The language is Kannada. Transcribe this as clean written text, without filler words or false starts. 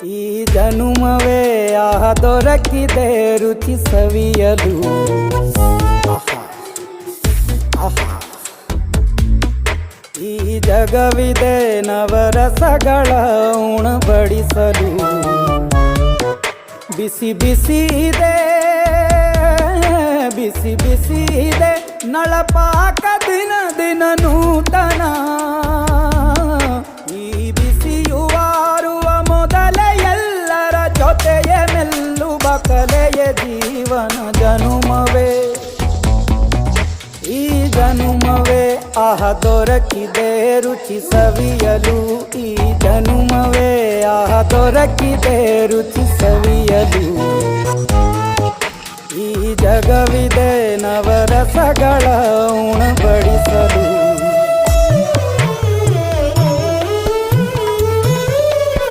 ಈ ಜನುಮವೇ ಆಹ ದೊರಕಿದೆ ರುಚಿ ಸವಿಯಲು. ಆಹಾ, ಆಹಾ. ಈ ಜಗವಿದೆ ನವರಸಗಳ ಉಣಬಡಿಸಲು. ಬಿಸಿ ಬಿಸಿ ಇದೆ, ಬಿಸಿ ಬಿಸಿ ಇದೆ ನಳಪಾಕ ದಿನ ದಿನ ನೂತನ. ಈ ಬಿಸಿಯುವಾರುವ ಮೊದಲೇ ಎಲ್ಲರ ಜೊತೆಯೇ ಮೆಲ್ಲುವ ಕಲೆಯ ಜೀವನ ಜನುಮವೇ. ಈ ಜನುಮವೇ ಆಹ ದೊರಕಿದೆ ರುಚಿ ಸವಿಯಲು. ಈ ಜನುಮವೇ ಆಹ ದೊರಕಿದೆ ರುಚಿ ಸವಿಯಲು. ಈ ಜಗವಿದೆ ನವರಸಗಳ ಉಣಬಡಿಸಲು.